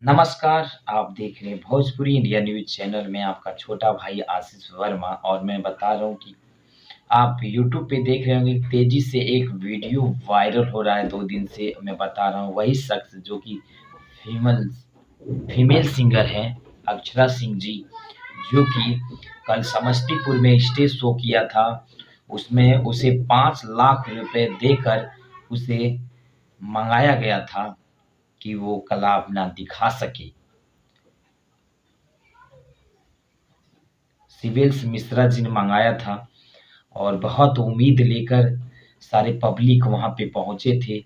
नमस्कार, आप देख रहे हैं भोजपुरी इंडिया न्यूज़ चैनल में आपका छोटा भाई आशीष वर्मा और मैं बता रहा हूँ कि आप यूट्यूब पे देख रहे होंगे तेज़ी से एक वीडियो वायरल हो रहा है 2 दिन से मैं बता रहा हूँ वही शख्स जो कि फीमेल फीमेल सिंगर हैं अक्षरा सिंह जी, जो कि कल समस्तीपुर में स्टेज शो किया था। उसमें उसे 5 लाख रुपए देकर उसे मँगाया गया था कि वो कला अपना दिखा सके। सिविल्स मिश्रा जी ने मंगाया था और बहुत उम्मीद लेकर सारे पब्लिक वहाँ पे पहुँचे थे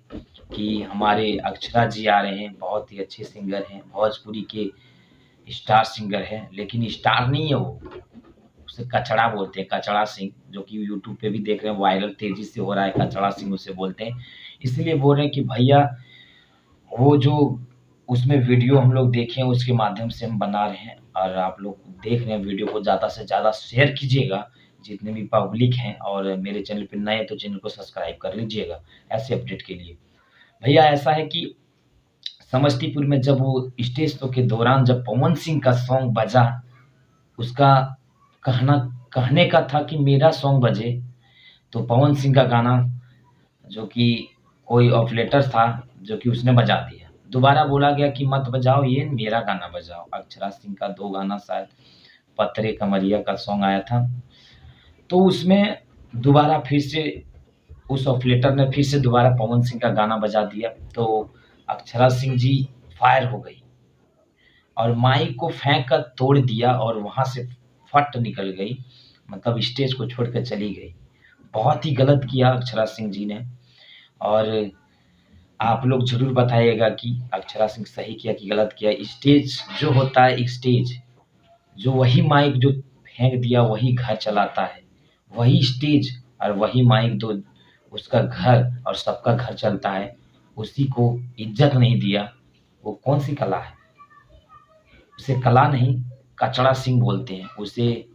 कि हमारे अक्षरा जी आ रहे हैं, बहुत ही अच्छे सिंगर हैं, भोजपुरी के स्टार सिंगर हैं, लेकिन स्टार नहीं है वो, उसे कचड़ा बोलते हैं, कचड़ा सिंह, जो कि यूट्यूब पे भी देख रहे हैं वायरल तेज़ी से हो रहा है, कचड़ा सिंह उसे बोलते हैं। इसलिए बोल रहे हैं कि भैया वो जो उसमें वीडियो हम लोग देखे हैं उसके माध्यम से हम बना रहे हैं और आप लोग देख रहे हैं वीडियो को ज़्यादा से ज़्यादा शेयर कीजिएगा जितने भी पब्लिक हैं और मेरे चैनल पे नए हैं तो चैनल को सब्सक्राइब कर लीजिएगा ऐसे अपडेट के लिए। भैया ऐसा है कि समस्तीपुर में जब वो स्टेज शो के दौरान जब पवन सिंह का सॉन्ग बजा, उसका कहना कहने का था कि मेरा सॉन्ग बजे, तो पवन सिंह का गाना जो कि कोई ऑपरेटर था जो कि उसने बजा दिया। दोबारा बोला गया कि मत बजाओ ये मेरा गाना बजाओ। अक्षरा सिंह का 2 गाना शायद पत्थरे कमरिया का सॉन्ग आया था। तो उसमें दोबारा फिर से उस ऑपरेटर ने फिर से दोबारा पवन सिंह का गाना बजा दिया तो अक्षरा सिंह जी फायर हो गई और माइक को फेंक कर तोड़ दिया और वहाँ से फट निकल गई, मतलब स्टेज को छोड़ कर चली गई। बहुत ही गलत किया अक्षरा सिंह जी ने और आप लोग ज़रूर बताइएगा कि अक्षरा सिंह सही किया कि गलत किया। स्टेज जो होता है स्टेज, जो वही माइक जो फेंक दिया वही घर चलाता है, वही स्टेज और वही माइक जो उसका घर और सबका घर चलता है, उसी को इज़्ज़त नहीं दिया, वो कौन-सी कला है? उसे कला नहीं, कचड़ा सिंह बोलते हैं। उसे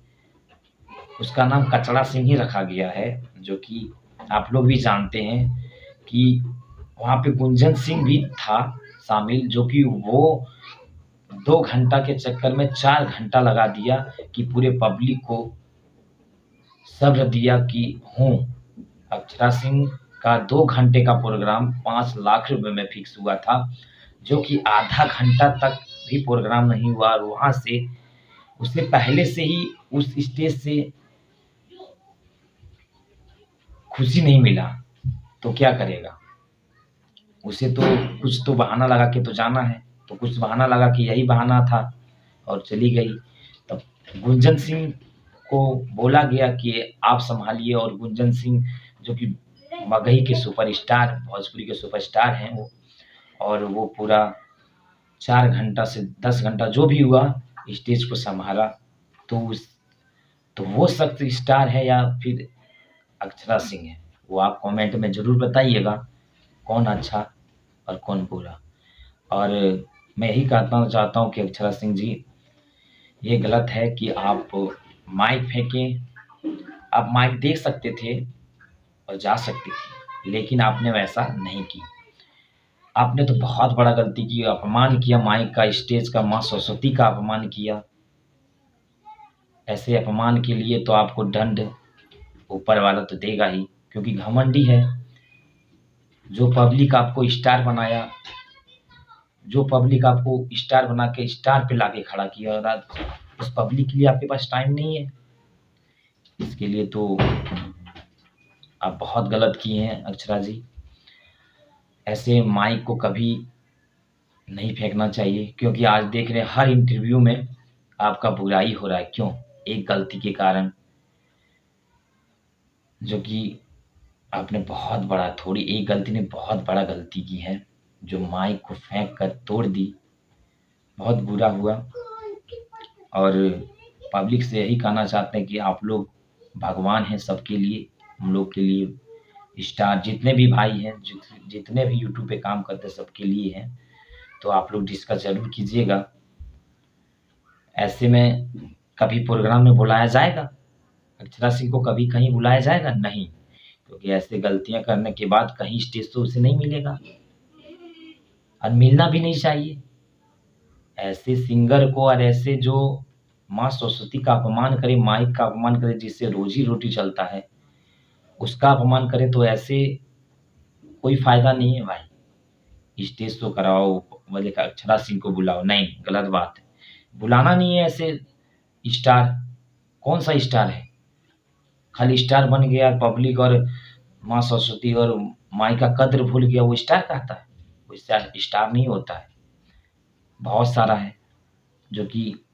उसका नाम कचड़ा सिंह ही रखा गया है, जो कि आप लोग भी जानते हैं कि वहाँ पे गुंजन सिंह भी था शामिल, जो कि वो 2 घंटा के चक्कर में 4 घंटा लगा दिया कि पूरे पब्लिक को सब्र दिया कि हूँ। अक्षरा सिंह का 2 घंटे का प्रोग्राम 5 लाख रुपए में फिक्स हुआ था, जो कि आधा घंटा तक भी प्रोग्राम नहीं हुआ और वहाँ से उसे पहले से ही उस स्टेज से खुशी नहीं मिला, तो क्या करेगा? उसे तो कुछ तो बहाना लगा के तो जाना है, तो कुछ बहाना लगा कि यही बहाना था और चली गई। तब गुंजन सिंह को बोला गया कि आप सँभालिए और गुंजन सिंह जो कि मगही के सुपरस्टार, भोजपुरी के सुपरस्टार हैं वो, और वो पूरा 4 घंटा से 10 घंटा जो भी हुआ स्टेज को सँभाला। तो उस तो वो शख्स स्टार है या फिर अक्षरा सिंह है? वो आप कमेंट में ज़रूर बताइएगा, कौन अच्छा और कौन बुरा। और मैं यही कहना चाहता हूँ कि अक्षरा सिंह जी, ये गलत है कि आप माइक फेंकें। आप माइक देख सकते थे और जा सकते थे, लेकिन आपने वैसा नहीं की। आपने तो बहुत बड़ा गलती की, अपमान किया माइक का, स्टेज का, माँ सरस्वती का अपमान किया। ऐसे अपमान के लिए तो आपको दंड ऊपर वाला तो देगा ही, क्योंकि घमंडी है। जो पब्लिक आपको स्टार बनाया, जो पब्लिक आपको स्टार बना के स्टार पे लाके खड़ा किया और आज उस पब्लिक के लिए आपके पास टाइम नहीं है। इसके लिए तो आप बहुत गलत किए हैं अक्षरा जी। ऐसे माइक को कभी नहीं फेंकना चाहिए, क्योंकि आज देख रहे हैं हर इंटरव्यू में आपका बुराई हो रहा है। क्यों? एक गलती के कारण, जो कि आपने बहुत बड़ा, थोड़ी एक गलती ने बहुत बड़ा गलती की है, जो माइक को फेंक कर तोड़ दी। बहुत बुरा हुआ और पब्लिक से यही कहना चाहते हैं कि आप लोग भगवान हैं सबके लिए, हम लोग के लिए स्टार जितने भी भाई हैं, जितने भी यूट्यूब पे काम करते हैं सबके लिए हैं। तो आप लोग डिस्कस ज़रूर कीजिएगा। ऐसे में कभी प्रोग्राम में बुलाया जाएगा? अक्षरा सिंह को कभी कहीं बुलाया जाएगा? नहीं, क्योंकि ऐसे गलतियाँ करने के बाद कहीं स्टेज तो उसे नहीं मिलेगा और मिलना भी नहीं चाहिए। ऐसे सिंगर को और ऐसे जो माँ सरस्वती का अपमान करे, माइक का अपमान करे, जिससे रोजी रोटी चलता है, उसका अपमान करे, तो ऐसे कोई फायदा नहीं है भाई। स्टेज शो कराओ, बोले कि अक्षरा सिंह को बुलाओ, नहीं, गलत बात है। बुलाना नहीं है ऐसे स्टार। कौन सा स्टार है? खाली स्टार बन गया पब्लिक और माँ सरस्वती और माई का कद्र भूल गया, वो स्टार कहता है? वो स्टार नहीं होता है। बहुत सारा है जो कि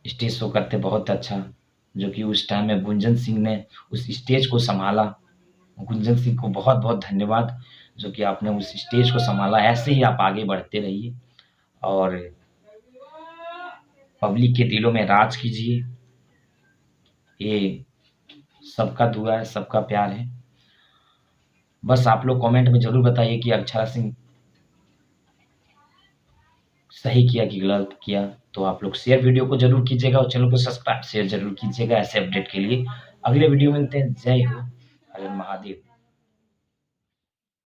स्टेज शो करते बहुत अच्छा, जो कि उस टाइम में गुंजन सिंह ने उस स्टेज को संभाला। गुंजन सिंह को बहुत बहुत धन्यवाद, जो कि आपने उस स्टेज को संभाला। ऐसे ही आप आगे बढ़ते रहिए और पब्लिक के दिलों में राज कीजिए। ये सबका दुआ है, सबका प्यार है। बस आप लोग कमेंट में जरूर बताइए कि अक्षरा सिंह सही किया कि गलत किया। तो आप लोग शेयर वीडियो को जरूर कीजिएगा और चैनल को सब्सक्राइब शेयर जरूर कीजिएगा ऐसे अपडेट के लिए। अगले वीडियो में मिलते हैं। जय हो, हर हर महादेव।